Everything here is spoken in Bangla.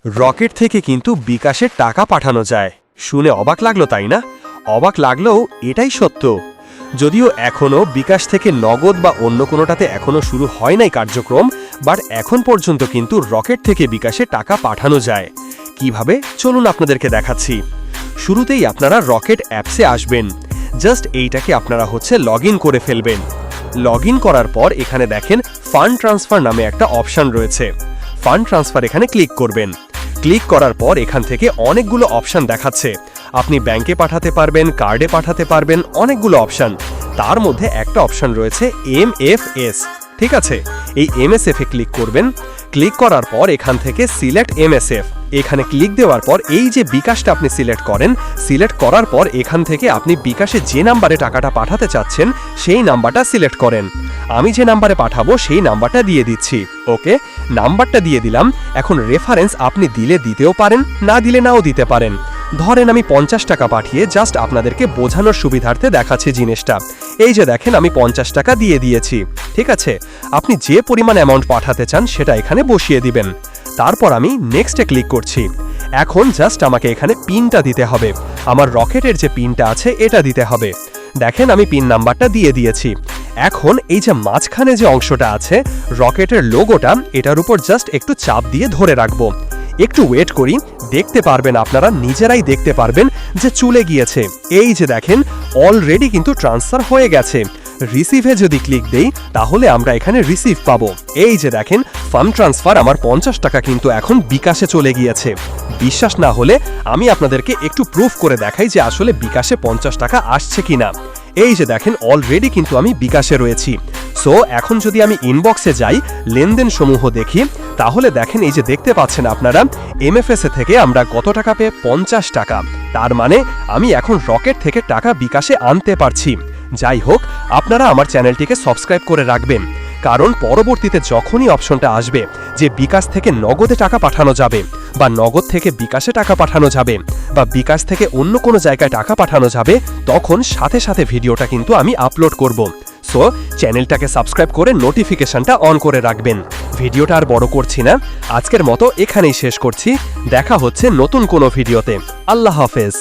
রকেট থেকে কিন্তু বিকাশে টাকা পাঠানো যায়। শুনে অবাক লাগলো তাই না? অবাক লাগলেও এটাই সত্য। যদিও এখনও বিকাশ থেকে নগদ বা অন্য কোনোটাতে এখনও শুরু হয় নাই কার্যক্রম, বাট এখন পর্যন্ত কিন্তু রকেট থেকে বিকাশে টাকা পাঠানো যায়। কিভাবে চলুন আপনাদেরকে দেখাচ্ছি। শুরুতেই আপনারা রকেট অ্যাপসে আসবেন। জাস্ট এইটাকে আপনারা লগ ইন করে ফেলবেন। লগ ইন করার পর এখানে দেখেন ফান্ড ট্রান্সফার নামে একটা অপশান রয়েছে। ফান্ড ট্রান্সফার এখানে ক্লিক করবেন। ক্লিক করার পর এখান থেকে অনেকগুলো অপশান দেখাচ্ছে। আপনি ব্যাংকে পাঠাতে পারবেন, কার্ডে পাঠাতে পারবেন, অনেকগুলো অপশান। তার মধ্যে একটা অপশান রয়েছে MFS। ঠিক আছে, এই MSF এ ক্লিক করবেন। ক্লিক করার পর এখান থেকে সিলেক্ট MSF এখানে ক্লিক দেওয়ার পর এই যে বিকাশটা আপনি সিলেক্ট করেন, সিলেক্ট করার পর এখান থেকে আপনি বিকাশে যে নাম্বারে টাকাটা পাঠাতে চাচ্ছেন সেই নাম্বারটা সিলেক্ট করেন। আমি যে নাম্বারে পাঠাবো সেই নাম্বারটা দিয়ে দিচ্ছি। ওকে, নাম্বারটা দিয়ে দিলাম। এখন রেফারেন্স আপনি দিলে দিতেও পারেন, না দিলে নাও দিতে পারেন। ধরেন আমি 50 টাকা পাঠিয়ে জাস্ট আপনাদেরকে বোঝানোর সুবিধার্থে দেখাচ্ছি জিনিসটা। এই যে দেখেন আমি 50 টাকা দিয়ে দিয়েছি। ঠিক আছে, আপনি যে পরিমাণ অ্যামাউন্ট পাঠাতে চান সেটা এখানে বসিয়ে দিবেন। তারপর আমি নেক্সটে ক্লিক করছি। এখন জাস্ট আমাকে এখানে পিনটা দিতে হবে। আমার রকেটের যে পিনটা আছে এটা দিতে হবে। দেখেন আমি পিন নাম্বারটা দিয়ে দিয়েছি। এখন এই যে মাঝখানে যে অংশটা আছে রকেটের লোগোটা, এটার উপর জাস্ট একটু চাপ দিয়ে ধরে রাখবো। একটু ওয়েট করি, দেখতে পারবেন আপনারা, নিজেরাই দেখতে পারবেন যে চলে গিয়েছে। এই যে দেখেন অলরেডি কিন্তু ট্রান্সফার হয়ে গেছে। রিসিভে যদি ক্লিক দেই তাহলে আমরা এখানে রিসিভ পাবো। এই যে দেখেন ফান্ড ট্রান্সফার আমার 50 টাকা কিন্তু এখন বিকাশে চলে গিয়েছে। বিশ্বাস না হলে আমি আপনাদেরকে একটু প্রুফ করে দেখাই যে আসলে বিকাশে 50 টাকা আসছে কিনা। এই যে দেখেন অলরেডি কিন্তু আমি বিকাশে রয়েছি। সো এখন যদি আমি ইনবক্সে যাই, লেনদেন সমূহ দেখি, তাহলে দেখেন এই যে দেখতে পাচ্ছেন আপনারা MFS থেকে আমরা কত টাকা পেয়ে 50 টাকা। তার মানে আমি এখন রকেট থেকে টাকা বিকাশে আনতে পারছি। যাই হোক, আপনারা আমার চ্যানেলটিকে সাবস্ক্রাইব করে রাখবেন, কারণ পরবর্তীতে যখনই অপশনটা আসবে যে বিকাশ থেকে নগদে টাকা পাঠানো যাবে বা নগদ থেকে বিকাশে টাকা পাঠানো যাবে বা বিকাশ থেকে অন্য কোনো জায়গায় টাকা পাঠানো যাবে, তখন সাথে সাথে ভিডিওটা কিন্তু আমি আপলোড করব। সো চ্যানেলটাকে সাবস্ক্রাইব করে নোটিফিকেশনটা অন করে রাখবেন। ভিডিওটা আর বড় করছি না, আজকের মতো এখানেই শেষ করছি। দেখা হচ্ছে নতুন কোনো ভিডিওতে। আল্লাহ হাফেজ।